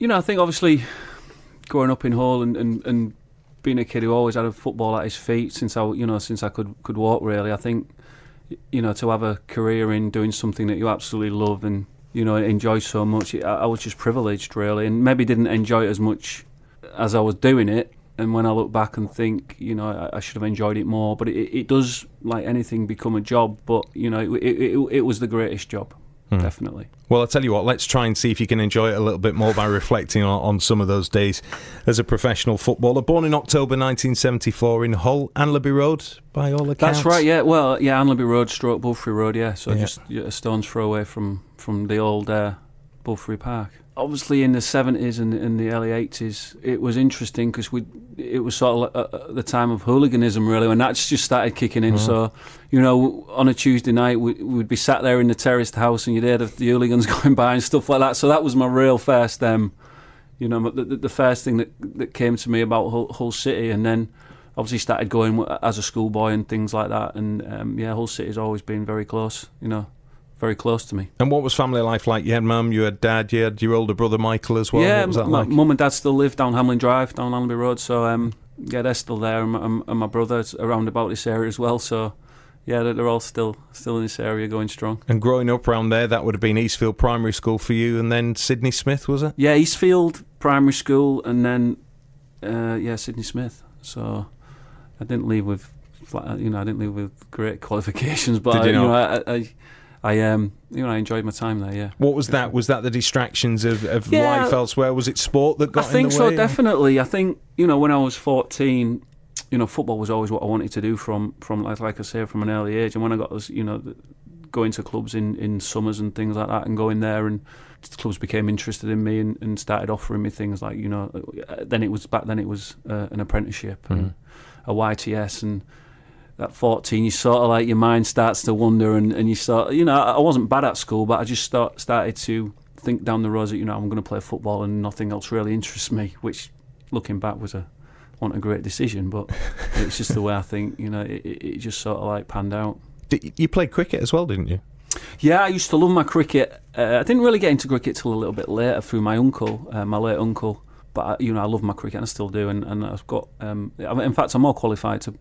I think obviously growing up in Hull and being a kid who always had a football at his feet since I could walk, really. I think, to have a career in doing something that you absolutely love and, enjoy so much, I was just privileged, really, and maybe didn't enjoy it as much as I was doing it. And when I look back and think, I should have enjoyed it more. But it does, like anything, become a job. But, it was the greatest job, definitely. Well, I'll tell you what, let's try and see if you can enjoy it a little bit more by reflecting on some of those days as a professional footballer. Born in October 1974 in Hull, Anlaby Road, by all accounts. That's right, yeah. Well, yeah, Anlaby Road, Bulfrey Road, yeah. So just a stone's throw away from the old Bulfrey Park. Obviously, in the 70s and the early 80s, it was interesting because it was sort of the time of hooliganism, really, when that just started kicking in. So, on a Tuesday night, we'd be sat there in the terraced house and you'd hear the hooligans going by and stuff like that. So that was my real first, the first thing that came to me about Hull City. And then obviously started going as a schoolboy and things like that. And, Hull City's always been very close, very close to me. And what was family life like? You had mum, you had dad, you had your older brother Michael as well. Yeah, what was that like? Mum and dad still live down Hamlin Drive, down Allenby Road. So they're still there, and my brother's around about this area as well. So yeah, they're all still in this area, going strong. And growing up around there, that would have been Eastfield Primary School for you, and then Sydney Smith, was it? Yeah, Eastfield Primary School, and then Sydney Smith. So I didn't leave with great qualifications, but Did you not? I enjoyed my time there, yeah. What was that? Was that the distractions of life elsewhere? Was it sport that got in the way? I think so, definitely. I think, when I was 14, football was always what I wanted to do from like I say, from an early age. And when I got those, going to clubs in summers and things like that and going there, and clubs became interested in me and started offering me things like, then it was an apprenticeship and a YTS, and at 14, you sort of like, your mind starts to wander, and you start, I wasn't bad at school, but I just started to think down the road that, I'm going to play football and nothing else really interests me, which, looking back, wasn't a great decision, but it's just the way I think, it just sort of like panned out. You played cricket as well, didn't you? Yeah, I used to love my cricket. I didn't really get into cricket till a little bit later through my uncle, my late uncle, but, I love my cricket and I still do, and I've got, in fact, I'm more qualified to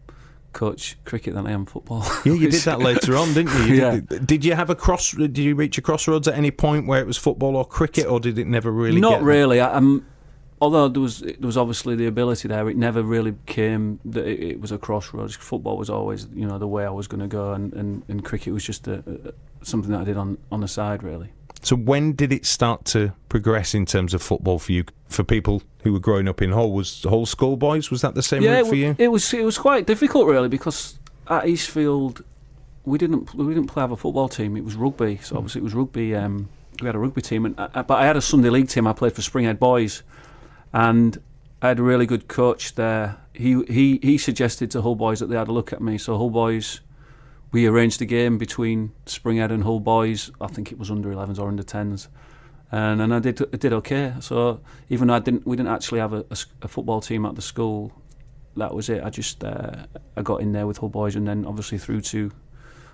coach cricket than I am football. Yeah, you did that later on, didn't you? Yeah. Did you have did you reach a crossroads at any point where it was football or cricket, or did it never really Not really. Although there was obviously the ability there, it never really came that it was a crossroads. Football was always, the way I was going to go, and cricket was just something that I did on the side, really. So when did it start to progress in terms of football for you? For people who were growing up in Hull, was Hull schoolboys? Was that the same route for you? It was quite difficult, really, because at Eastfield we didn't have a football team. It was rugby, so obviously it was rugby. We had a rugby team, but I had a Sunday league team. I played for Springhead Boys, and I had a really good coach there. He suggested to Hull Boys that they had a look at me. So Hull Boys, we arranged a game between Springhead and Hull Boys. I think it was under 11s or under 10s, and I did okay. So even though we didn't actually have a football team at the school, that was it. I just I got in there with Hull Boys, and then obviously through to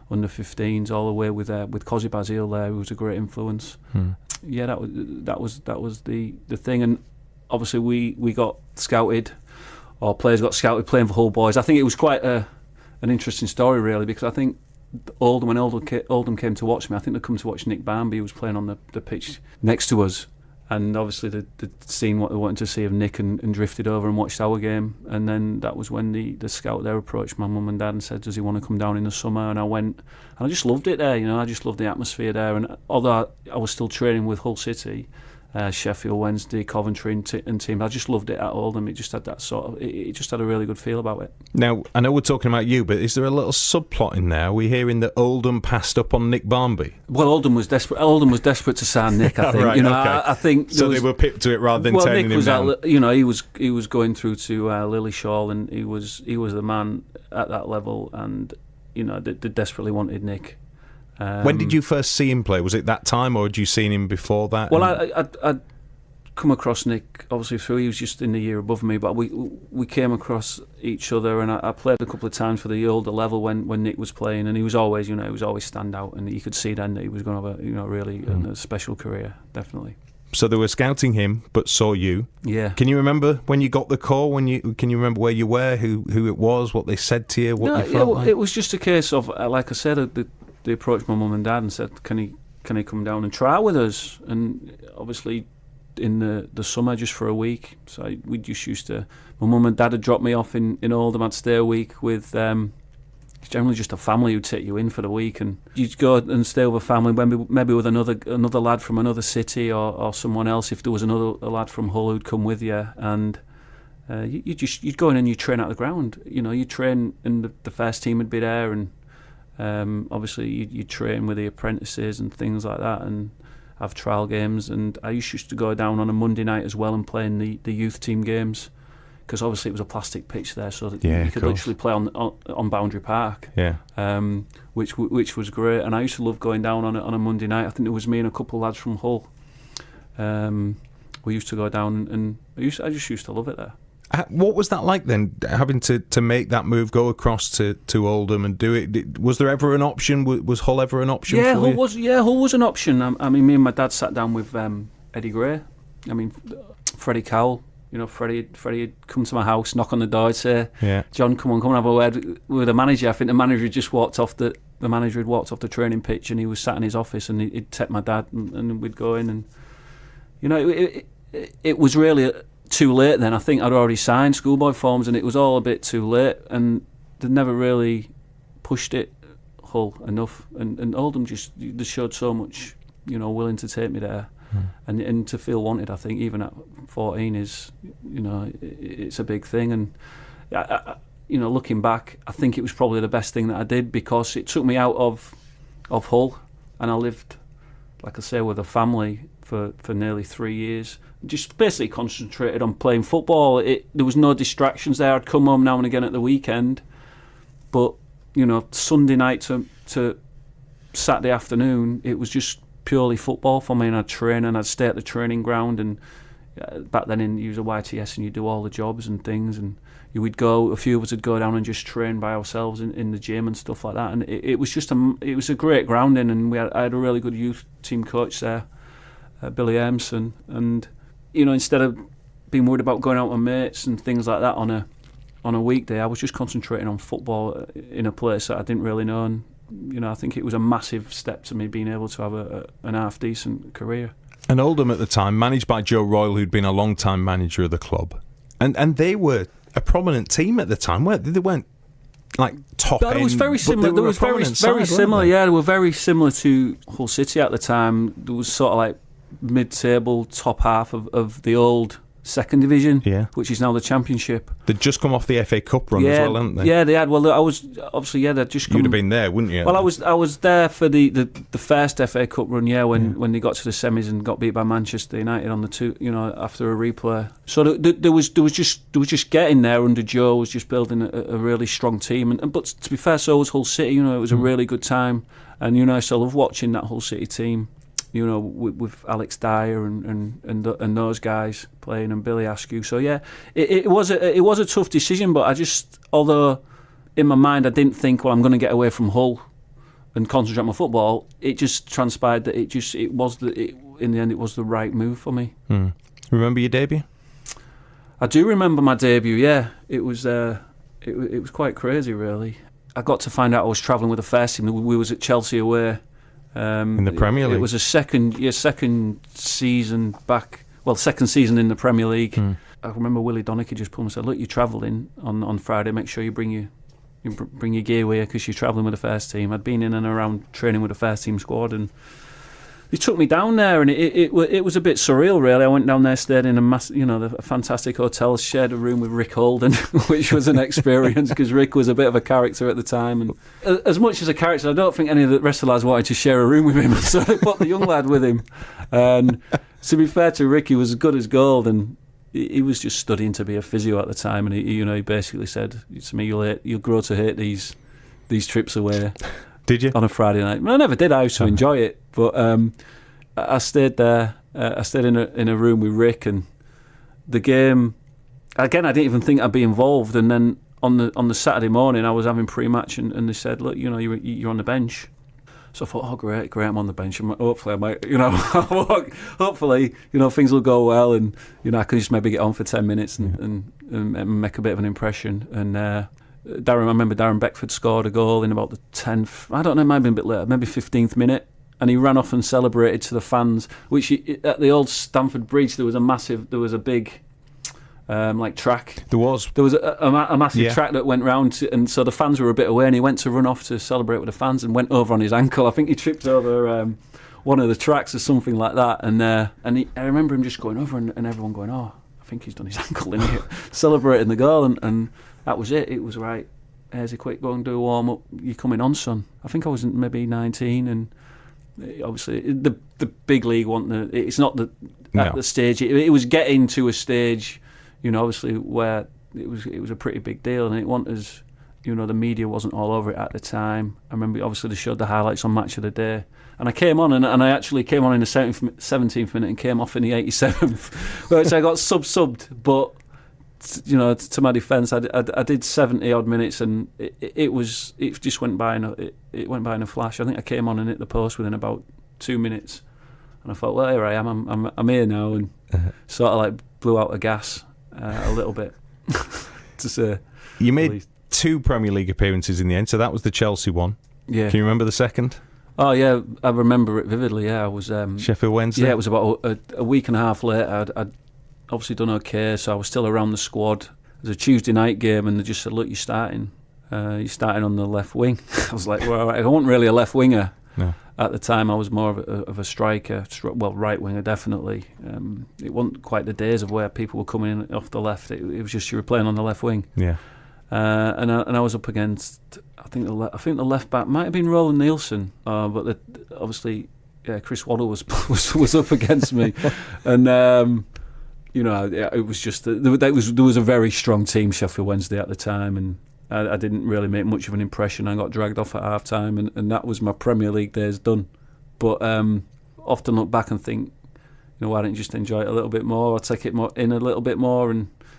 under 15s all the way with Cosy Bazil there, who was a great influence. Yeah, that was the thing, and obviously we got scouted, or players got scouted playing for Hull Boys. I think it was quite an interesting story, really, because I think when Oldham came to watch me, I think they'd come to watch Nick Barmby, who was playing on the pitch next to us, and obviously they'd seen what they wanted to see of Nick and drifted over and watched our game, and then that was when the scout there approached my mum and dad and said, does he want to come down in the summer? And I went, and I just loved it there, I just loved the atmosphere there, and although I was still training with Hull City, Sheffield Wednesday, Coventry and team, I just loved it at Oldham. It just had that it just had a really good feel about it. Now, I know we're talking about you, but is there a little subplot in there? Are we hearing that Oldham passed up on Nick Barmby? Well, Oldham was desperate to sign Nick, I think. Right, okay. I think so they were pipped to it rather than turning Nick him down. He was going through to Lillishall, and he was the man at that level, and they desperately wanted Nick. When did you first see him play? Was it that time, or had you seen him before that? Well, I'd come across Nick, obviously, through, he was just in the year above me, but we came across each other, and I played a couple of times for the older level when Nick was playing, and he was always, stand out, and you could see then that he was going to have a really a special career, definitely. So they were scouting him, but saw you. Yeah. Can you remember when you got the call? Can you remember where you were, who it was, what they said to you, what you felt like? It was just a case of, like I said, they approached my mum and dad and said, "Can he come down and try with us?" And obviously, in the summer, just for a week. So we just used to. My mum and dad had dropped me off in Oldham. I'd stay a week with. It's generally just a family who'd take you in for the week, and you'd go and stay with a family, maybe with another lad from another city or someone else. If there was a lad from Hull who'd come with you, and you'd go in and you train out the ground. You train, and the first team would be there, and obviously you'd train with the apprentices and things like that, and have trial games. And I used to go down on a Monday night as well and play in the youth team games. Because obviously it was a plastic pitch there, so that you could literally play on Boundary Park. Yeah. Which was great, and I used to love going down on a Monday night. I think it was me and a couple of lads from Hull. We used to go down, and I just used to love it there. What was that like then, having to make that move, go across to Oldham and do it? Was there ever an option? Was Hull ever an option for you? Hull was an option. I mean, me and my dad sat down with Eddie Gray. I mean, Freddie Cowell. Freddie had come to my house, knock on the door, and say, "John, come and have a word with the manager." I think the manager had just walked off the training pitch, and he was sat in his office, and he'd take my dad, and we'd go in, and it was really too late then. I think I'd already signed schoolboy forms, and it was all a bit too late, and they'd never really pushed it, Hull, enough, and Oldham they showed so much, willing to take me there. And to feel wanted, I think, even at 14 is, it's a big thing. And, looking back, I think it was probably the best thing that I did, because it took me out of Hull, and I lived, like I say, with a family for nearly 3 years. Just basically concentrated on playing football. There was no distractions there. I'd come home now and again at the weekend, but, Sunday night to Saturday afternoon, it was just purely football for me, and I'd train and I'd stay at the training ground, and back then you was a YTS and you do all the jobs and things, and a few of us would go down and just train by ourselves in the gym and stuff like that, and it was just it was a great grounding, and I had a really good youth team coach there, Billy Emerson, and instead of being worried about going out with mates and things like that on a weekday, I was just concentrating on football in a place that I didn't really know. And I think it was a massive step to me being able to have an half-decent career. And Oldham at the time, managed by Joe Royal, who'd been a long-time manager of the club. And they were a prominent team at the time, weren't they? They weren't, like, top end. It was very similar. They were very similar, yeah. They were very similar to Hull City at the time. There was sort of like mid-table, top half of the old second division, which is now the Championship. They'd just come off the FA Cup run as well, hadn't they? Yeah, they had. Well, I was obviously they'd just come. You'd have been there, wouldn't you? Well, I was there for the first FA Cup run, when they got to the semis and got beat by Manchester United on the two, after a replay. So there was just getting there under Joe, was just building a really strong team, but to be fair, so was Hull City. It was a really good time, and I still love watching that Hull City team. With Alex Dyer and those guys playing, and Billy Askew. So yeah, it was a tough decision, but although in my mind I didn't think, well, I'm going to get away from Hull and concentrate on my football, it just transpired that in the end it was the right move for me. Remember your debut? I do remember my debut. Yeah, it was quite crazy, really. I got to find out I was travelling with the first team. We was at Chelsea away. In the Premier League? It was a second season back. Well, second season in the Premier League. I remember Willie Donachie just pulled me and said, "Look, you're travelling on Friday. Make sure you bring your gear with you, because you're travelling with the first team." I'd been in and around training with the first team squad, and he took me down there, and it was a bit surreal, really. I went down there, stayed in a fantastic hotel, shared a room with Rick Holden, which was an experience, because Rick was a bit of a character at the time, and as much as a character, I don't think any of the rest of the lads wanted to share a room with him, so I put the young lad with him. And to be fair to Rick, he was as good as gold, and he was just studying to be a physio at the time, and he basically said to me, "You'll grow to hate these trips away." Did you? On a Friday night? Well, I never did. I used to enjoy it, but I stayed there. I stayed in a room with Rick, and the game. Again, I didn't even think I'd be involved. And then on the Saturday morning, I was having pre-match, and they said, "Look, you're on the bench." So I thought, oh, great, I'm on the bench. Hopefully, I might, hopefully, things will go well, and I can just maybe get on for 10 minutes and make a bit of an impression. And I remember Darren Beckford scored a goal in about the 10th. I don't know, it might have been a bit later, maybe 15th minute. And he ran off and celebrated to the fans. Which at the old Stamford Bridge, there was a big. Track. There was a massive track that went round, and so the fans were a bit away, and he went to run off to celebrate with the fans and went over on his ankle. I think he tripped over one of the tracks or something like that, and I remember him just going over and everyone going, oh, I think he's done his ankle in here, celebrating the goal, and that was it. It was right. Here's a quick, go and do a warm up. You're coming on, son. I think I was maybe 19, and obviously the big league it's not at the stage. It was getting to a stage. Obviously where it was a pretty big deal, and it wasn't as, the media wasn't all over it at the time. I remember obviously they showed the highlights on Match of the Day, and I came on, and I actually came on in the 17th minute and came off in the 87th, which I got subbed. But to my defence, I did 70 odd minutes, and it just went by it went by in a flash. I think I came on and hit the post within about 2 minutes, and I thought, well, here I am, I'm here now, and sort of like blew out the gas. A little bit to say. You made 2 Premier League appearances in the end, so that was the Chelsea one. Yeah. Can you remember the second? Oh yeah, I remember it vividly. Yeah, I was Sheffield Wednesday. Yeah, it was about a week and a half later. I'd obviously done okay, so I was still around the squad. It was a Tuesday night game, and they just said, "Look, you're starting on the left wing." I was like, "Well, I wasn't really a left winger." No. At the time, I was more of a striker, right winger, definitely. It wasn't quite the days of where people were coming in off the left. It was just you were playing on the left wing. Yeah. And I was up against, I think the left back might have been Roland Nielsen, but obviously Chris Waddle was up against me, and it was just there was a very strong team, Sheffield Wednesday at the time, and I didn't really make much of an impression. I got dragged off at half time, and that was my Premier League days done. But often look back and think, why don't you just enjoy it a little bit more, or take it in a little bit more?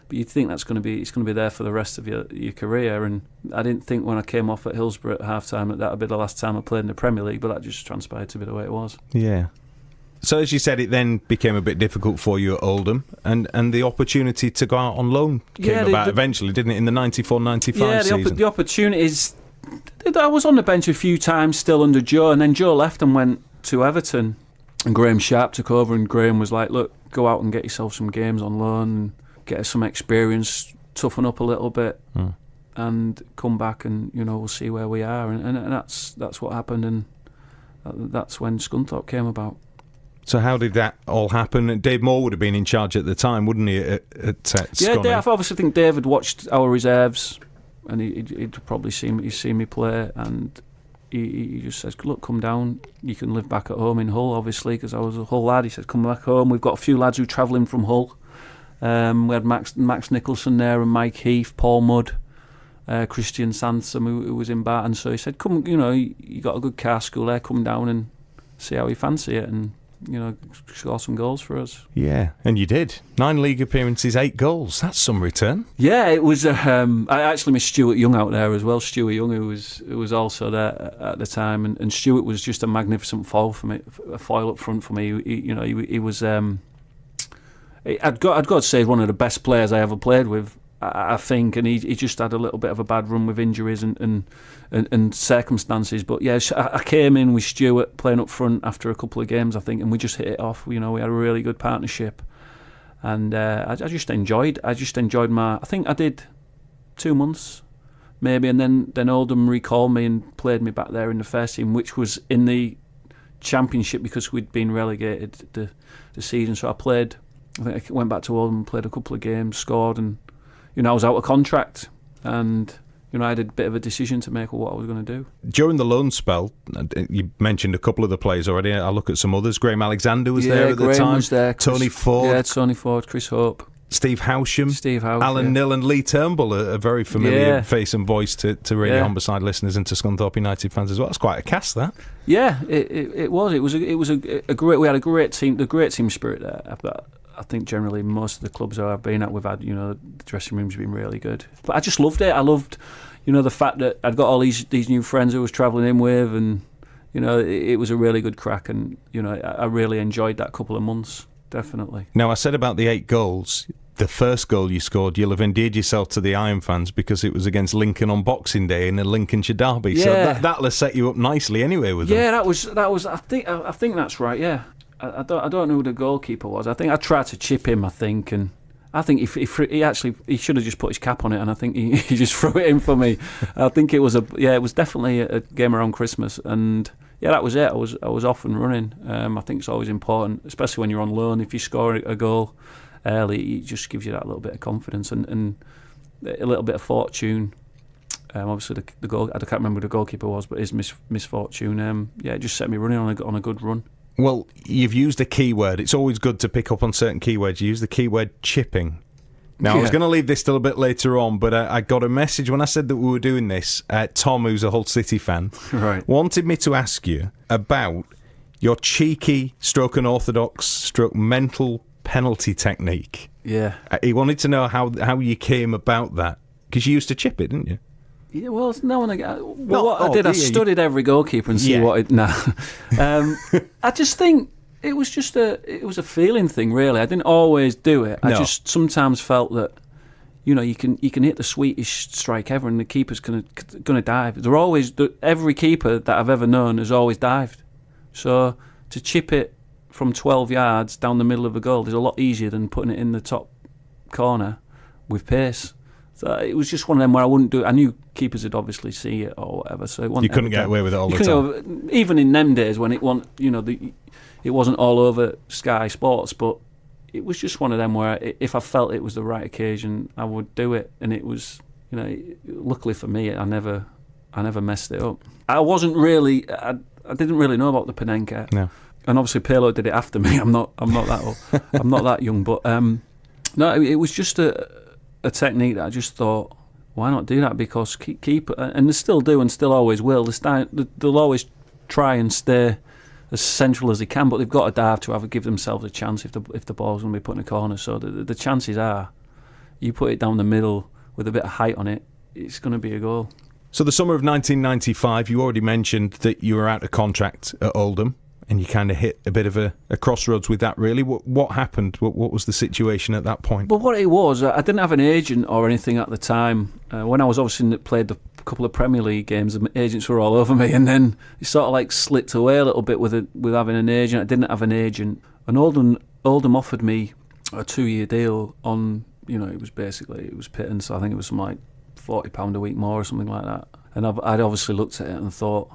But you'd think it's going to be there for the rest of your career. And I didn't think when I came off at Hillsborough at half time that would be the last time I played in the Premier League, but that just transpired to be the way it was. Yeah. So as you said, it then became a bit difficult for you at Oldham, and the opportunity to go out on loan came about eventually, didn't it, in the 94-95 season? The opportunities. I was on the bench a few times still under Joe, and then Joe left and went to Everton, and Graham Sharp took over, and Graham was like, look, go out and get yourself some games on loan, and get some experience, toughen up a little bit, and come back, and we'll see where we are, and that's what happened, and that's when Scunthorpe came about. So how did that all happen? Dave Moore would have been in charge at the time, wouldn't he, at Yeah, I obviously think Dave had watched our reserves, and he'd probably seen me play, and he just says, look, come down, you can live back at home in Hull, obviously, because I was a Hull lad. He said, come back home. We've got a few lads who travel in from Hull. We had Max Nicholson there, and Mike Heath, Paul Mudd, Christian Sansom, who was in Barton. So he said, come, you got a good car school there, come down and see how you fancy it, and score some goals for us. Yeah, and you did. 9 league appearances, 8 goals. That's some return. Yeah, it was. I actually missed Stuart Young out there as well. Stuart Young, who was also there at the time, and Stuart was just a magnificent foil for me, a foil up front for me. He was. I'd got to say, one of the best players I ever played with, I think, and he just had a little bit of a bad run with injuries and circumstances. But yeah, I came in with Stuart playing up front after a couple of games, I think, and we just hit it off. We had a really good partnership, and I just enjoyed my. I think I did 2 months, maybe, and then Oldham recalled me and played me back there in the first team, which was in the Championship because we'd been relegated the season. So I think I went back to Oldham and played a couple of games, scored, and I was out of contract, and I had a bit of a decision to make of what I was going to do. During the loan spell, you mentioned a couple of the players already. I'll look at some others. Graham Alexander was there at the time. Was there. Tony Ford. Yeah, Tony Ford, Chris Hope. Steve Howsham. Alan Nill and Lee Turnbull, a very familiar face and voice to Radio Homicide listeners and to Scunthorpe United fans as well. That's quite a cast, that. Yeah, it was. It was a great. We had a great team. The great team spirit there. But I think generally most of the clubs I've been at, we've had, the dressing room's been really good. But I just loved it. I loved, the fact that I'd got all these new friends I was travelling in with, and it was a really good crack, and I really enjoyed that couple of months, definitely. Now, I said about the 8 goals. The first goal you scored, you'll have endeared yourself to the Iron fans because it was against Lincoln on Boxing Day in a Lincolnshire derby. Yeah. So that'll have set you up nicely anyway with them. Yeah, that was. I think that's right. Yeah, I don't know who the goalkeeper was. I think I tried to chip him. I think he should have just put his cap on it, and I think he just threw it in for me. I think it was definitely a game around Christmas, and yeah, that was it. I was off and running. I think it's always important, especially when you're on loan. If you score a goal early, it just gives you that little bit of confidence and a little bit of fortune. Obviously, the goal, I can't remember who the goalkeeper was, but his misfortune, it just set me running on a good run. Well, you've used a keyword. It's always good to pick up on certain keywords. You use the keyword chipping. Now, I was going to leave this till a bit later on, but I got a message when I said that we were doing this. Tom, who's a Hull City fan, right, wanted me to ask you about your cheeky, stroke unorthodox, stroke mental penalty technique. Yeah. He wanted to know how you came about that, because you used to chip it, didn't you? Yeah, well, no one. I studied every goalkeeper and see what it. Nah, I just think it was a feeling thing, really. I didn't always do it. I just sometimes felt that, you can hit the sweetest strike ever, and the keeper's gonna dive. Every keeper that I've ever known has always dived. So to chip it from 12 yards down the middle of the goal is a lot easier than putting it in the top corner with pace. So it was just one of them where I wouldn't do it. I knew keepers would obviously see it or whatever, so you couldn't get away with it all the time. Even in them days when it wasn't all over Sky Sports, but it was just one of them where if I felt it was the right occasion, I would do it. And it was, luckily for me, I never messed it up. I wasn't really, I didn't really know about the Panenka. No. And obviously Pirlo did it after me. I'm not that old. I'm not that young, but no, it was just a technique that I just thought, why not do that? Because keep and they still do and still always will. They'll always try and stay as central as they can, but they've got to dive to give themselves a chance if the ball's going to be put in a corner. So the chances are, you put it down the middle with a bit of height on it, it's going to be a goal. So the summer of 1995, you already mentioned that you were out of contract at Oldham. And you kind of hit a bit of a crossroads with that, really. What happened? What was the situation at that point? Well, what it was, I didn't have an agent or anything at the time. When I was obviously played a couple of Premier League games, the agents were all over me. And then it sort of like slipped away a little bit with having an agent. I didn't have an agent. And Oldham offered me a 2-year deal on, it was pittance. I think it was something like £40 a week more or something like that. And I'd obviously looked at it and thought,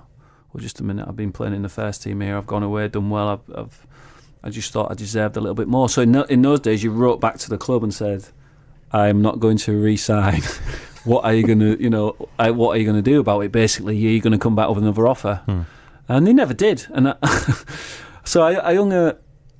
well, just a minute, I've been playing in the first team here, I've gone away, done well, I just thought I deserved a little bit more. So in those days, you wrote back to the club and said, I'm not going to re-sign. What are you going to do about it? Basically, are you going to come back with another offer? And they never did. And so I hung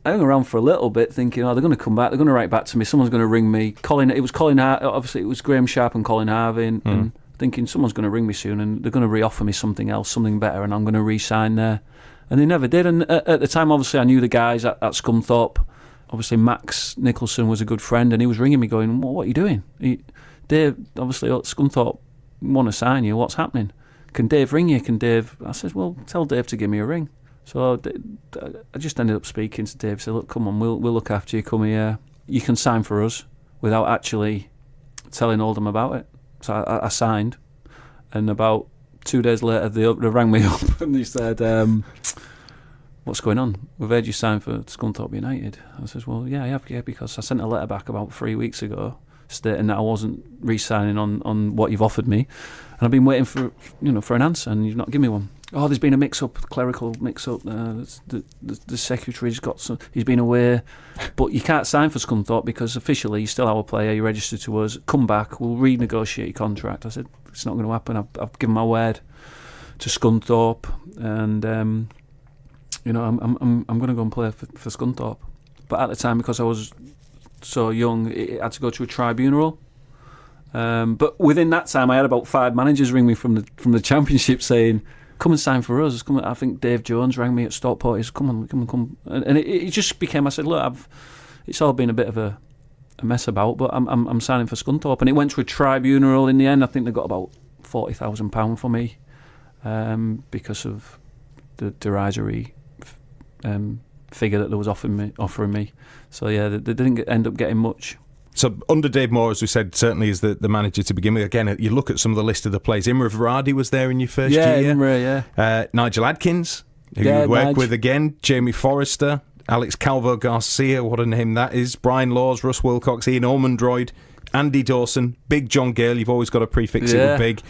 around for a little bit thinking, they're going to come back, they're going to write back to me, someone's going to ring me. Obviously it was Graham Sharp and Colin Harvey, and thinking someone's going to ring me soon and they're going to re-offer me something else, something better, and I'm going to re-sign there. And they never did. And at the time, obviously, I knew the guys at Scunthorpe. Obviously, Max Nicholson was a good friend, and he was ringing me going, what are you doing? Dave, obviously, Scunthorpe want to sign you. What's happening? Can Dave ring you? I said, well, tell Dave to give me a ring. So I just ended up speaking to Dave, said, look, come on, we'll look after you, come here. You can sign for us without actually telling Oldham about it. So I signed, and about 2 days later they rang me up and they said, what's going on? We've heard you sign for Scunthorpe United. I said, well, yeah, I have, because I sent a letter back about 3 weeks ago stating that I wasn't re-signing on what you've offered me, and I've been waiting for an answer, and you've not given me one. Oh, there's been a mix-up, clerical mix-up. The secretary's he's been away, but you can't sign for Scunthorpe because officially you're still our player. You're registered to us. Come back, we'll renegotiate your contract. I said it's not going to happen. I've given my word to Scunthorpe, and I'm going to go and play for Scunthorpe. But at the time, because I was so young, it had to go to a tribunal. But within that time, I had about 5 managers ring me from the Championship saying, come and sign for us. I think Dave Jones rang me at Stockport. He said, come. And it just became, I said, look, it's all been a bit of a mess about, but I'm signing for Scunthorpe. And it went to a tribunal in the end. I think they got about £40,000 for me because of the derisory figure that they was offering me. So yeah, they didn't end up getting much. So under Dave Moore, as we said, certainly is the manager to begin with. Again, you look at some of the list of the players. Imre Varadi was there in your first year. Imre, yeah. Nigel Adkins, who you work with again. Jamie Forrester, Alex Calvo Garcia, what a name that is. Brian Laws, Russ Wilcox, Ian Ormondroyd, Andy Dawson, Big John Gale. You've always got to prefix it with Big.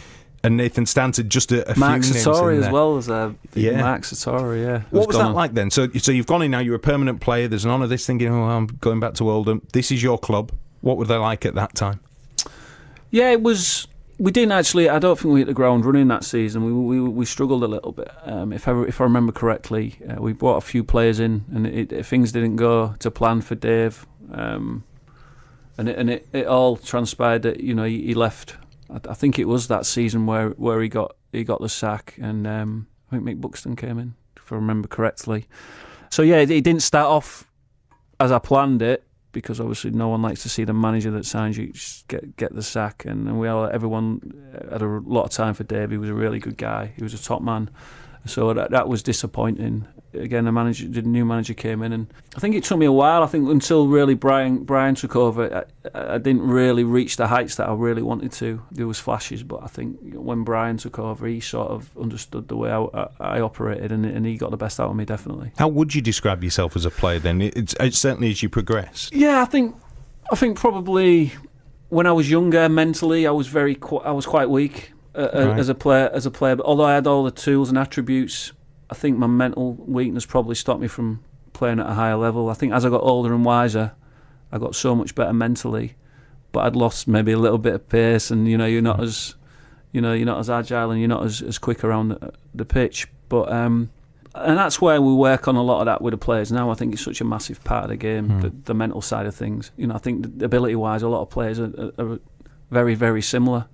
And Nathan Stanton, just a Max few names Sartori in there. as well as Max Sartori, yeah. What was that like then? So you've gone in now, you're a permanent player, there's none of this thinking, I'm going back to Oldham. This is your club. What were they like at that time? Yeah, it was. We didn't actually. I don't think we hit the ground running that season. We struggled a little bit. If I remember correctly, we brought a few players in, and things didn't go to plan for Dave. And it all transpired that he left. I think it was that season where he got the sack, and I think Mick Buxton came in, if I remember correctly. So yeah, it didn't start off as I planned it, because obviously no one likes to see the manager that signs you just get the sack, and everyone had a lot of time for Dave. He was a really good guy. He was a top man. So that was disappointing. Again, the new manager came in, and I think it took me a while. I think until really Brian took over, I didn't really reach the heights that I really wanted to. There was flashes, but I think when Brian took over, he sort of understood the way I operated, and he got the best out of me, definitely. How would you describe yourself as a player then? It's certainly as you progress. Yeah, I think probably when I was younger, mentally, I was quite weak. Right. As a player, but although I had all the tools and attributes, I think my mental weakness probably stopped me from playing at a higher level. I think as I got older and wiser, I got so much better mentally, but I'd lost maybe a little bit of pace, and you're not as agile, and you're not as quick around the pitch. But and that's where we work on a lot of that with the players now. I think it's such a massive part of the game, the mental side of things. I think ability-wise, a lot of players are very, very similar.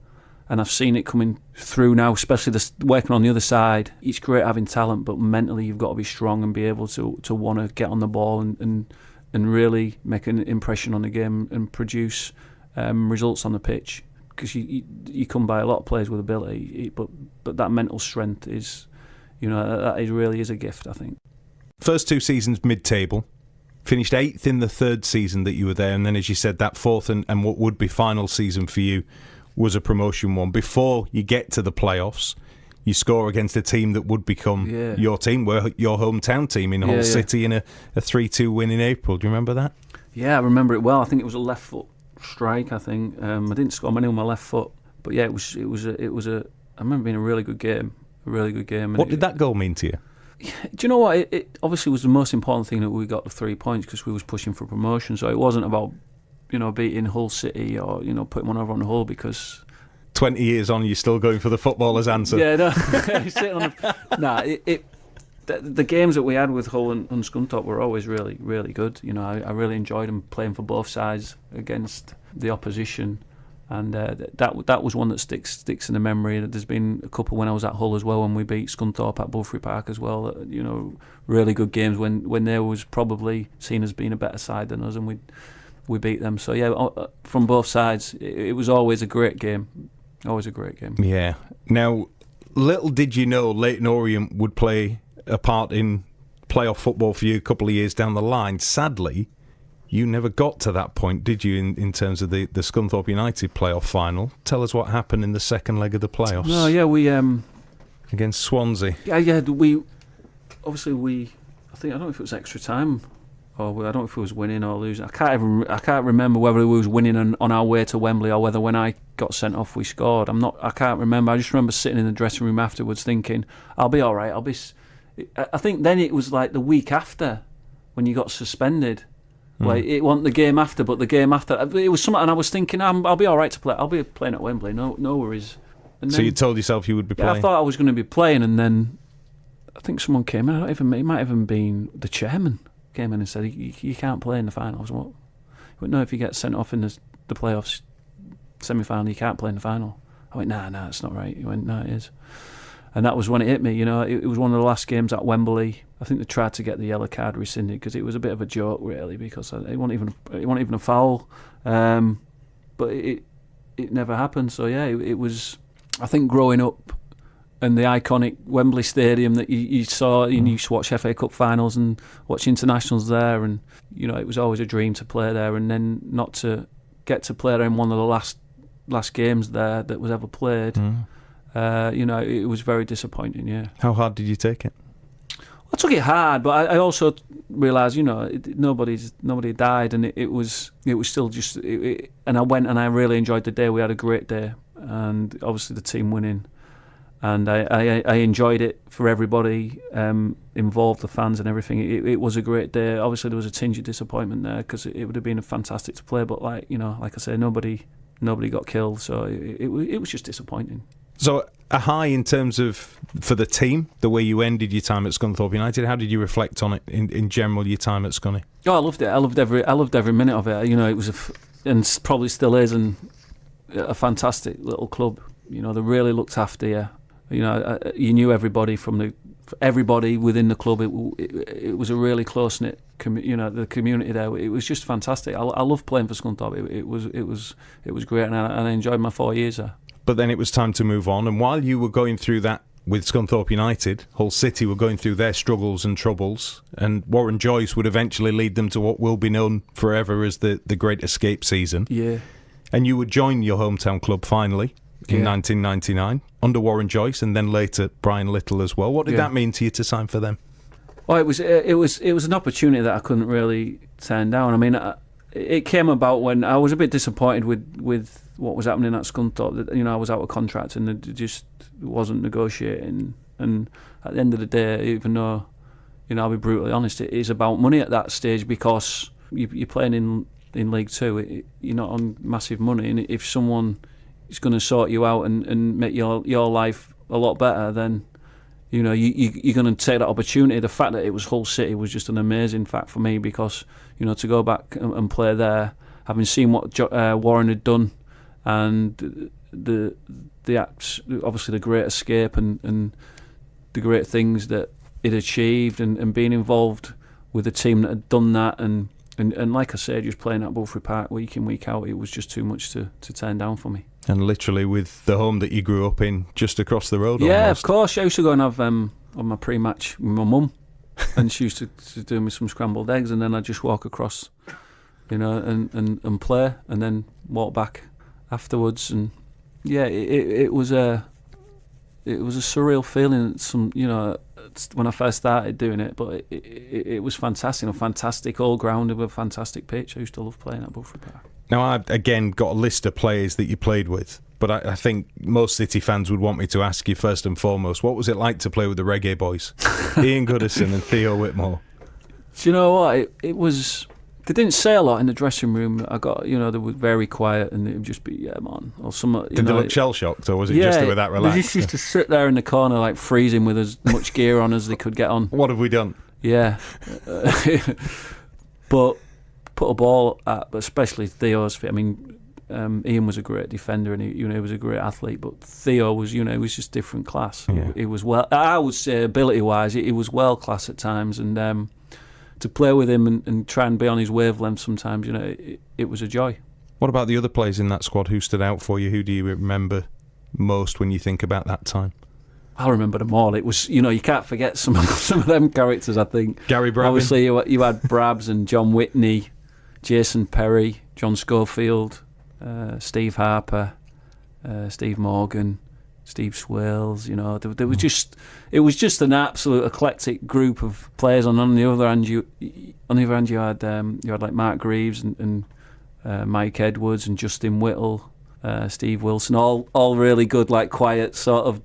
And I've seen it coming through now, especially working on the other side. It's great having talent, but mentally you've got to be strong and be able to want to get on the ball and really make an impression on the game and produce results on the pitch. Because you come by a lot of players with ability, but that mental strength is, that really is a gift, I think. First 2 seasons mid-table, finished 8th in the third season that you were there, and then, as you said, that fourth and what would be final season for you was a promotion one. Before you get to the playoffs, you score against a team that would become your team, your hometown team in Hull City, in a 3-2 win in April. Do you remember that? Yeah, I remember it well. I think it was a left foot strike. I think I didn't score many on my left foot, but yeah, it was a. I remember being a really good game. What did that goal mean to you? Do you know what? It obviously was the most important thing that we got the 3 points, because we was pushing for promotion. So it wasn't about beating Hull City or putting one over on Hull, because 20 years on, you're still going for the footballer's answer. Yeah, no. The games that we had with Hull and Scunthorpe were always really, really good. I really enjoyed them, playing for both sides against the opposition, and that was one that sticks in the memory. There's been a couple when I was at Hull as well, when we beat Scunthorpe at Bulfrey Park as well. Really good games when they was probably seen as being a better side than us, and we beat them. So yeah, from both sides, it was always a great game. Always a great game. Yeah. Now, little did you know Leyton Orient would play a part in playoff football for you a couple of years down the line. Sadly, you never got to that point, did you, in terms of the Scunthorpe United playoff final? Tell us what happened in the second leg of the playoffs. No, yeah, we against Swansea. Yeah, we obviously I don't know if it was extra time, or I don't know if it was winning or losing. I can't remember whether we was winning on our way to Wembley, or whether when I got sent off we scored. I can't remember. I just remember sitting in the dressing room afterwards thinking, I'll be all right. I think then it was like the week after when you got suspended. Like, it wasn't the game after, but the game after, it was something, and I was thinking, I'll be all right to play. I'll be playing at Wembley. No worries. And so you told yourself you would be playing? I thought I was going to be playing, and then I think someone came in. It might have even been the chairman came in and said, you can't play in the finals. What? He went, no, if you get sent off in the playoffs semi-final, you can't play in the final. I went, nah, it's not right. He went, no, it is. And that was when it hit me. It was one of the last games at Wembley. I think they tried to get the yellow card rescinded, because it was a bit of a joke, really, because it wasn't even a foul. But it never happened. So yeah, it was. I think growing up and the iconic Wembley Stadium that you saw, and you used to watch FA Cup finals and watch internationals there, and it was always a dream to play there, and then not to get to play there in one of the last games there that was ever played. It was very disappointing. Yeah. How hard did you take it? I took it hard, but I also realised, nobody died, and it was still just. And I went and I really enjoyed the day. We had a great day, and obviously the team winning. And I enjoyed it for everybody involved, the fans and everything. It was a great day. Obviously, there was a tinge of disappointment there because it would have been fantastic to play. But like I say, nobody got killed, so it was just disappointing. So a high in terms of for the team, the way you ended your time at Scunthorpe United. How did you reflect on it in general? Your time at Scunny? Oh, I loved it. I loved every minute of it. It was and probably still is, and a fantastic little club. They really looked after you. You knew everybody everybody within the club. It was a really close knit. The community there. It was just fantastic. I loved playing for Scunthorpe. It was great, and I enjoyed my 4 years there. But then it was time to move on, and while you were going through that with Scunthorpe United, Hull City were going through their struggles and troubles, and Warren Joyce would eventually lead them to what will be known forever as the Great Escape season. Yeah. And you would join your hometown club finally in 1999 under Warren Joyce, and then later Brian Little as well. What did that mean to you to sign for them? Well, it was an opportunity that I couldn't really turn down. I mean, it came about when I was a bit disappointed with what was happening at Scunthorpe. I was out of contract and it just wasn't negotiating. And at the end of the day, even though, I'll be brutally honest, it is about money at that stage because you're playing in League Two. You're not on massive money, and if someone is going to sort you out and make your life a lot better, then you're going to take that opportunity. The fact that it was Hull City was just an amazing fact for me because to go back and play there, having seen what Warren had done, and the acts, obviously the Great Escape and the great things that it achieved, and being involved with a team that had done that, and like I said, just playing at Bulfrey Park week in, week out, it was just too much to turn down for me. And literally with the home that you grew up in just across the road. Yeah, almost. Of course. I used to go and have on my pre-match with my mum, and she used to do me some scrambled eggs, and then I'd just walk across, and play, and then walk back afterwards. And yeah, it was a surreal feeling. When I first started doing it, but it was fantastic. A fantastic old ground with a fantastic pitch. I used to love playing at Bulfrey Park. Now, I've again got a list of players that you played with, but I think most City fans would want me to ask you first and foremost, what was it like to play with the Reggae boys? Ian Goodison and Theo Whitmore. Do you know what? It was... They didn't say a lot in the dressing room. I got, they were very quiet, and it would just be, yeah, man. Or some. Did they look shell-shocked, or was it just they were that relaxed? They just used to sit there in the corner, like freezing with as much gear on as they could get on. What have we done? Yeah. But put a ball at, especially Theo's feet. I mean, Ian was a great defender, and he was a great athlete. But Theo was, he was just different class. Yeah. He was I would say, ability-wise, he was world class at times, and. To play with him and try and be on his wavelength sometimes, it was a joy. What about the other players in that squad? Who stood out for you? Who do you remember most when you think about that time? I remember them all. It was, you can't forget some of them characters, I think. Gary Brabham. Obviously, you had Brabs and John Whitney, Jason Perry, John Schofield, Steve Harper, Steve Morgan, Steve Swales, there was it was just an absolute eclectic group of players. And on the other hand, you had like Mark Greaves and Mike Edwards and Justin Whittle, Steve Wilson, all really good, like quiet sort of,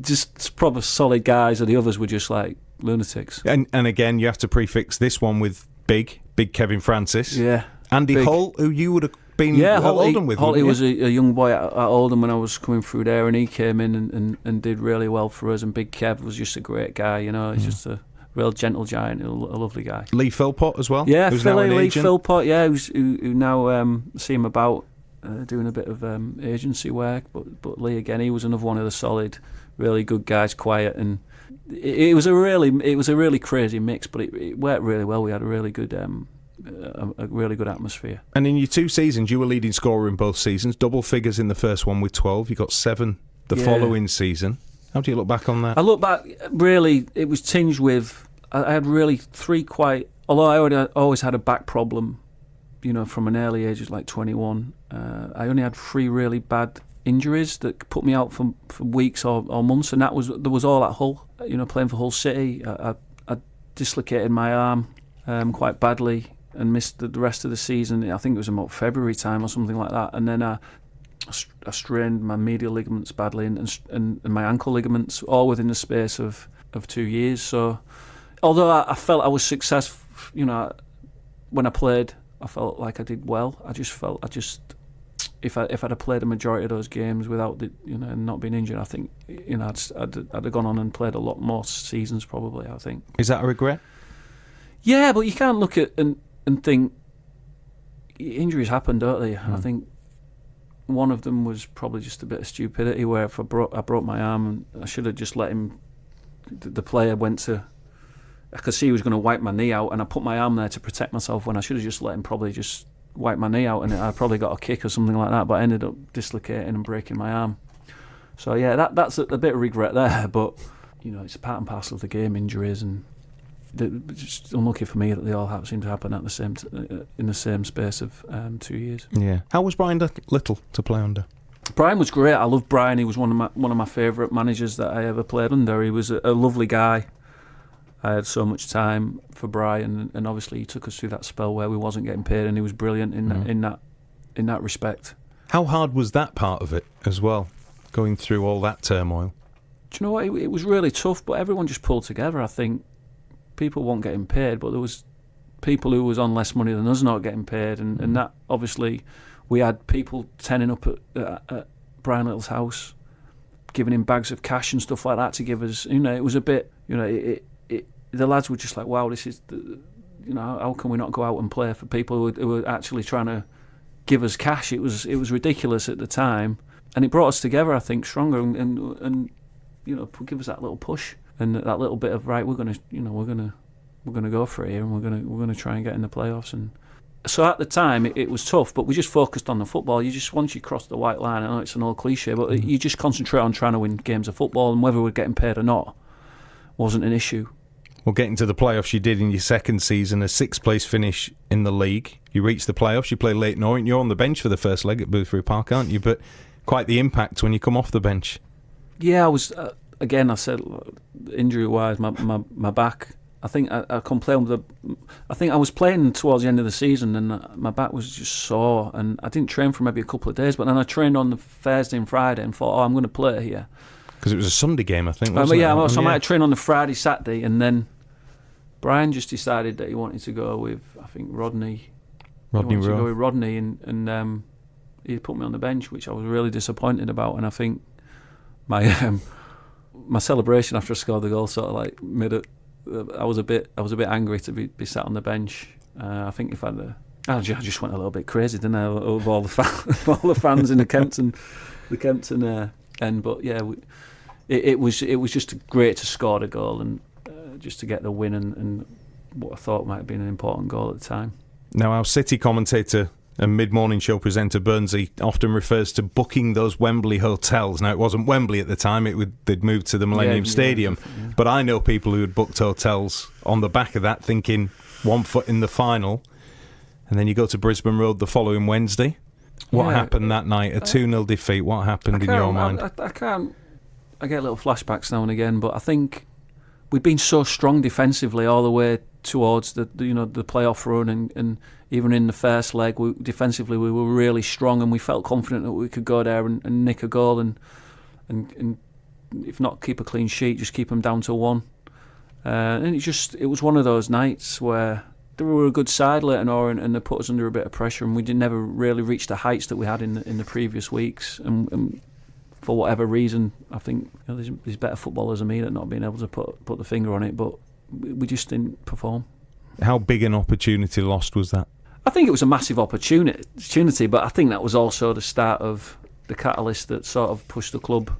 just proper solid guys, and the others were just like lunatics. And again, you have to prefix this one with big Kevin Francis, Andy big. Holt, who you would have been at Oldham with. Holty was a young boy at Oldham when I was coming through there, and he came in and did really well for us. And Big Kev was just a great guy, he's just a real gentle giant, a lovely guy. Lee Philpott as well. Yeah, who's Lee Philpott. Yeah, who now see him about doing a bit of agency work. But Lee again, he was another one of the solid, really good guys, quiet, and it was a really crazy mix, but it worked really well. We had a really good. A really good atmosphere. And in your 2 seasons, you were leading scorer in both seasons, double figures in the first one with 12. You got 7 the following season. How do you look back on that? I look back, really, it was tinged with, I had really three quite, although I always had a back problem, from an early age, like 21, I only had three really bad injuries that put me out for weeks or months, and there was all at Hull, playing for Hull City. I dislocated my arm quite badly and missed the rest of the season. I think it was about February time or something like that, and then I strained my medial ligaments badly and my ankle ligaments, all within the space of 2 years. So although I felt I was successful, when I played, I felt like I did well. If I'd have played a majority of those games without not being injured, I think I'd have gone on and played a lot more seasons probably. I think. Is that a regret? Yeah, but you can't look at and think injuries happen, don't they? I think one of them was probably just a bit of stupidity, where if I broke my arm, and I should have just let him. The player went to. I could see he was going to wipe my knee out, and I put my arm there to protect myself, when I should have just let him probably just wipe my knee out, and I probably got a kick or something like that, but I ended up dislocating and breaking my arm. So yeah, that's a bit of regret there, but it's a part and parcel of the game, injuries, and just unlucky for me that they all seem to happen at the same in the same space of 2 years. Yeah. How was Brian Little to play under? Brian was great. I loved Brian. He was one of my favourite managers that I ever played under. He was a lovely guy. I had so much time for Brian, and obviously he took us through that spell where we wasn't getting paid, and he was brilliant in that respect. How hard was that part of it as well, going through all that turmoil? Do you know what? It was really tough, but everyone just pulled together. I think people weren't getting paid, but there was people who was on less money than us not getting paid, and that obviously we had people turning up at Brian Little's house, giving him bags of cash and stuff like that to give us. It was a bit. The lads were just like, wow, this is, how can we not go out and play for people who were actually trying to give us cash? It was ridiculous at the time, and it brought us together, I think, stronger, and give us that little push and that little bit of, right, we're gonna go for it here, and we're gonna try and get in the playoffs. And so at the time it was tough, but we just focused on the football. Once you cross the white line, I know it's an old cliche, but you just concentrate on trying to win games of football, and whether we're getting paid or not wasn't an issue. Well, getting to the playoffs you did in your second season, a sixth-place finish in the league. You reached the playoffs, you play Leyton Orient. You're on the bench for the first leg at Boothby Park, aren't you? But quite the impact when you come off the bench. Yeah, I was, again, I said, injury-wise, my back, I think I complained with I think I was playing towards the end of the season, and my back was just sore, and I didn't train for maybe a couple of days, but then I trained on the Thursday and Friday and thought, I'm going to play here. Because it was a Sunday game, I think, wasn't it? Yeah, so I might have trained on the Friday, Saturday, and then Brian just decided that he wanted to go with, I think, Rodney. Rodney Rowe. To go with Rodney, and he put me on the bench, which I was really disappointed about. And I think my celebration after I scored the goal sort of like made it. I was a bit angry to be sat on the bench. I think if I just went a little bit crazy, didn't I, of all the fans in the Kempton end. But yeah, it was just great to score the goal and just to get the win and what I thought might have been an important goal at the time. Now, our City commentator and mid-morning show presenter Burnsy often refers to booking those Wembley hotels. Now, it wasn't Wembley at the time; they'd moved to the Millennium Stadium. Yeah. But I know people who had booked hotels on the back of that, thinking 1 foot in the final, and then you go to Brisbane Road the following Wednesday. What happened that night? A 2-0 defeat. What happened in your mind? I get little flashbacks now and again, but I think we'd been so strong defensively all the way towards the playoff run, and even in the first leg, defensively we were really strong, and we felt confident that we could go there and nick a goal and if not keep a clean sheet, just keep them down to 1. And it was one of those nights where they were a good side, Leyton Orient, and they put us under a bit of pressure, and we never really reached the heights that we had in the previous weeks. And for whatever reason, I think there's better footballers than me that not being able to put the finger on it, but we just didn't perform. How big an opportunity lost was that? I think it was a massive opportunity, but I think that was also the start of the catalyst that sort of pushed the club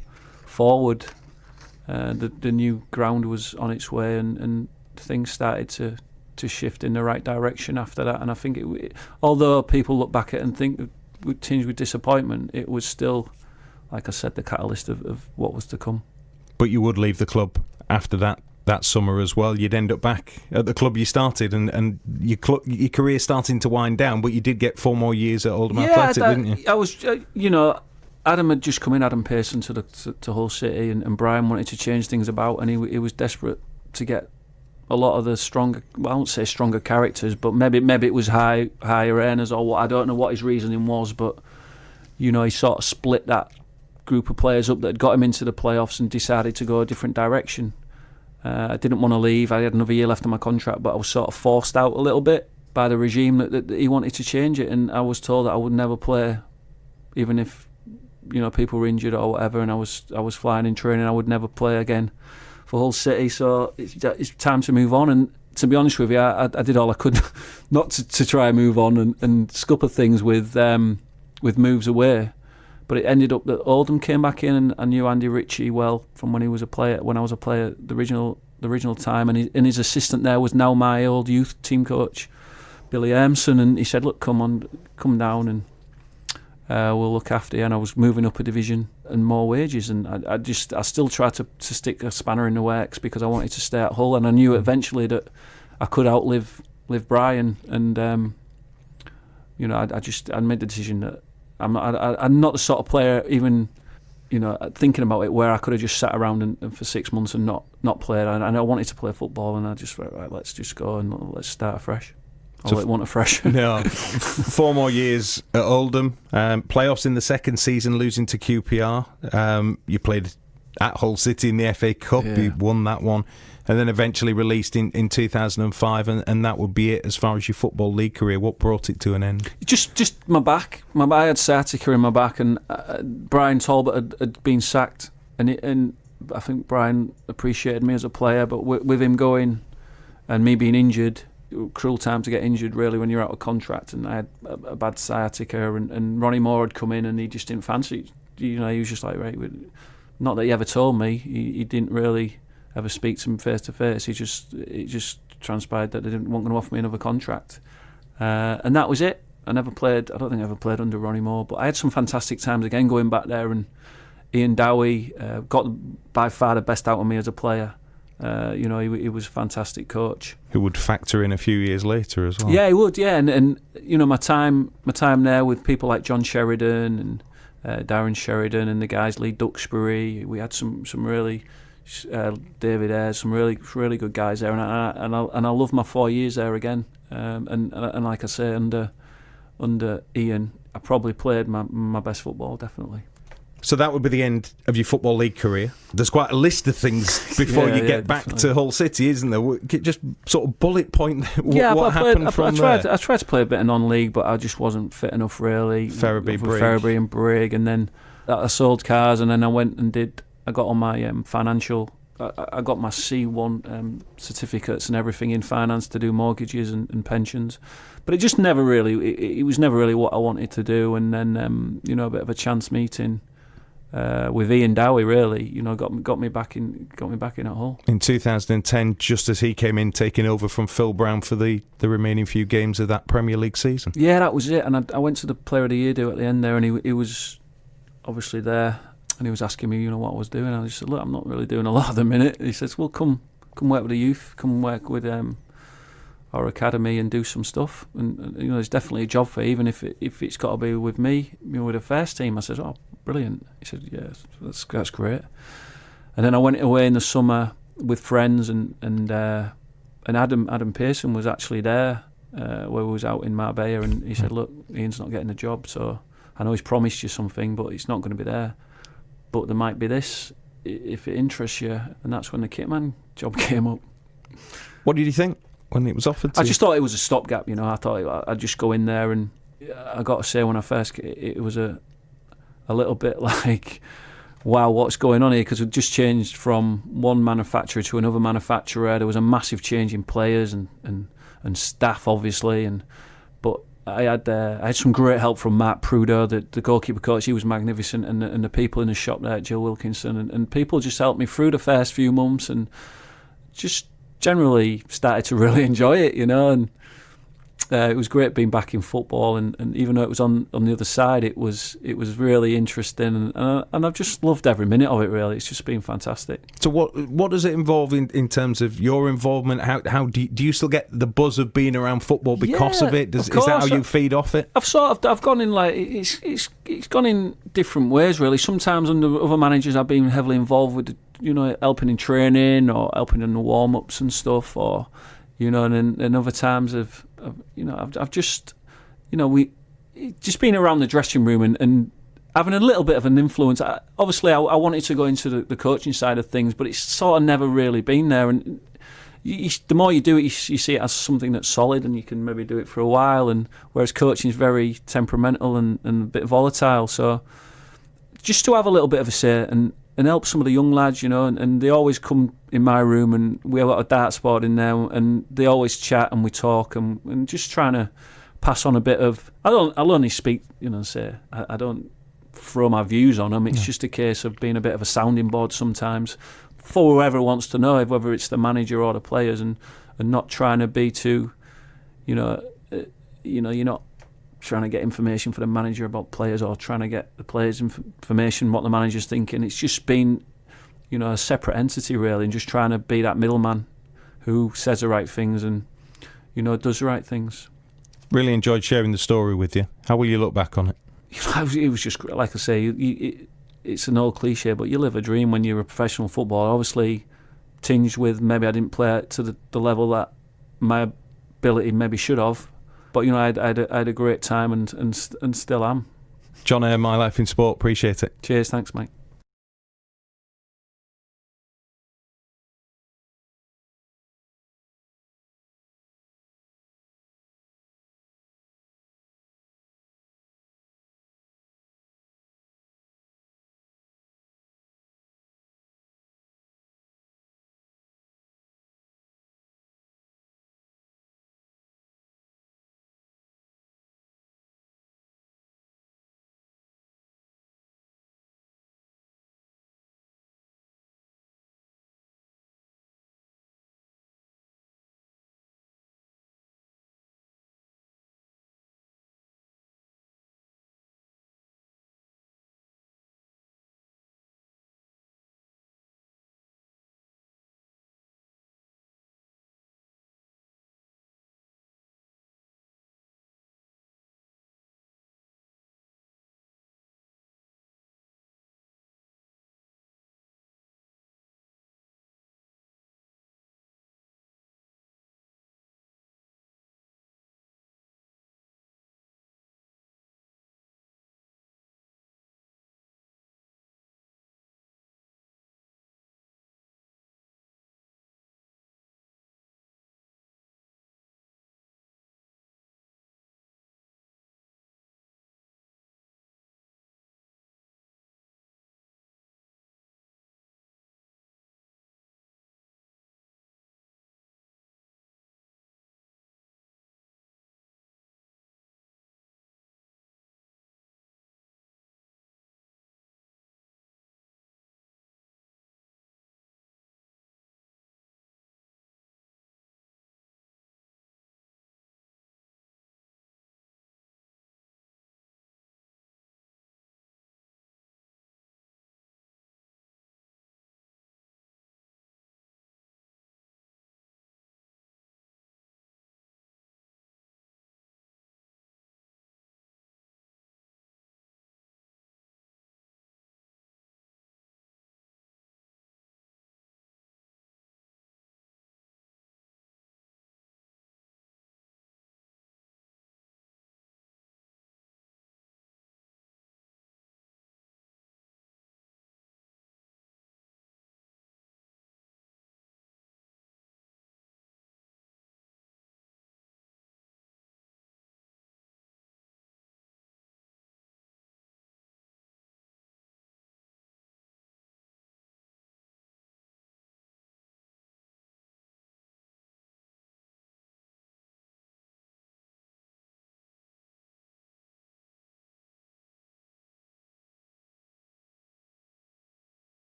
forward. The new ground was on its way, and things started to shift in the right direction after that. And I think although people look back at it and think it would tinge with disappointment, it was still like I said, the catalyst of what was to come. But you would leave the club after that summer as well. You'd end up back at the club you started, and your career starting to wind down, but you did get 4 more years at Oldham Athletic, didn't you? I was, Adam had just come in, Adam Pearson, to Hull City, and Brian wanted to change things about, and he was desperate to get a lot of the stronger, well, I won't say stronger characters, but maybe it was higher earners or what. I don't know what his reasoning was, but he sort of split that group of players up that had got him into the playoffs and decided to go a different direction. I didn't want to leave. I had another year left on my contract, but I was sort of forced out a little bit by the regime that he wanted to change it, and I was told that I would never play, even if people were injured or whatever, and I was flying in training. I would never play again for Hull City, so it's time to move on. And to be honest with you, I did all I could not to try and move on and scupper things with moves away. But it ended up that Oldham came back in, and I knew Andy Ritchie well from when I was a player, the original time, and his assistant there was now my old youth team coach, Billy Ermson, and he said, "Look, come down, and we'll look after you." And I was moving up a division and more wages, and I still tried to stick a spanner in the works because I wanted to stay at Hull, and I knew eventually that I could outlive Brian, and I made the decision that I'm not the sort of player, even thinking about it, where I could have just sat around and for 6 months and not played. And I wanted to play football, and I just went, right, let's just go and let's start afresh. I want afresh. No, 4 more years at Oldham. Playoffs in the second season, losing to QPR. You played at Hull City in the FA Cup. Yeah. You won that one, and then eventually released in 2005, and that would be it as far as your Football League career. What brought it to an end? Just my back. I had sciatica in my back, and Brian Talbot had been sacked, and I think Brian appreciated me as a player, but with him going and me being injured, cruel time to get injured really when you're out of contract, and I had a bad sciatica, and Ronnie Moore had come in, and he just didn't fancy it. He was just like, right, not that he ever told me, he didn't really ever speak to him face to face. It just transpired that they weren't going to offer me another contract, and that was it. I don't think I ever played under Ronnie Moore, but I had some fantastic times again going back there, and Ian Dowie got by far the best out of me as a player. He was a fantastic coach who would factor in a few years later as well. Yeah, he would. Yeah, and my time there with people like John Sheridan and Darren Sheridan and the guys Lee Duxbury. We had some really David Ayres, some really good guys there, and I love my 4 years there again. And like I say, under Ian, I probably played my best football, definitely. So that would be the end of your Football League career. There's quite a list of things before you get back to Hull City, isn't there? Just sort of bullet point what happened from there. I tried to play a bit of non-league, but I just wasn't fit enough, really. Ferriby and Brigg, and then I sold cars, and then I went and I got on my financial... I got my C1 certificates and everything in finance to do mortgages and pensions, but it just never really... It was never really what I wanted to do, and then a bit of a chance meeting... with Ian Dowie, really, got me back in at Hull. In 2010, just as he came in, taking over from Phil Brown for the remaining few games of that Premier League season. Yeah, that was it. And I went to the Player of the Year do at the end there, and he was obviously there, and he was asking me, what I was doing. And I just said, look, I'm not really doing a lot at the minute. He says, well, come work with the youth, come work with our academy and do some stuff. And there's definitely a job for you, even if it's got to be with me, with the first team. I said, oh, brilliant. He said, yeah, that's great. And then I went away in the summer with friends, and Adam Pearson was actually there where we was out in Marbella, and he said, look, Ian's not getting a job, so I know he's promised you something, but it's not going to be there. But there might be this, if it interests you. And that's when the kitman job came up. What did you think when it was offered to you? I just thought it was a stopgap, I thought I'd just go in there, and I got to say, when I first, it was a little bit like, wow, what's going on here? Because we'd just changed from one manufacturer to another manufacturer. There was a massive change in players and staff, obviously. But I had some great help from Mark Prudo, the goalkeeper coach. He was magnificent, and the people in the shop there, Jill Wilkinson, and people just helped me through the first few months, and just generally started to really enjoy it, and It was great being back in football, and even though it was on the other side, it was really interesting, and I've just loved every minute of it. Really, it's just been fantastic. So what does it involve in terms of your involvement? How do you still get the buzz of being around football because of it? Is that how you feed off it? I've gone in like it's gone in different ways really. Sometimes under other managers, I've been heavily involved with helping in training or helping in the warm ups and stuff, or and other times I've just we just been around the dressing room and having a little bit of an influence. Obviously, I wanted to go into the coaching side of things, but it's sort of never really been there. And the more you do it, you see it as something that's solid, and you can maybe do it for a while. And whereas coaching is very temperamental and a bit volatile, so just to have a little bit of a say and help some of the young lads, and they always come in my room, and we have a lot of darts board in there, and they always chat and we talk, and just trying to pass on a bit of. I'll only speak, say I don't throw my views on them. It's just a case of being a bit of a sounding board sometimes for whoever wants to know, whether it's the manager or the players, and not trying to be too, you're not trying to get information for the manager about players or trying to get the players information what the manager's thinking. It's just been, a separate entity really, and just trying to be that middleman who says the right things and, does the right things. Really enjoyed sharing the story with you. How will you look back on it? It was just, like I say, it's an old cliche, but you live a dream when you're a professional footballer. Obviously, tinged with maybe I didn't play it to the level that my ability maybe should have. But I had a great time and still am. John Eyre, My Life in Sport. Appreciate it. Cheers, thanks, mate.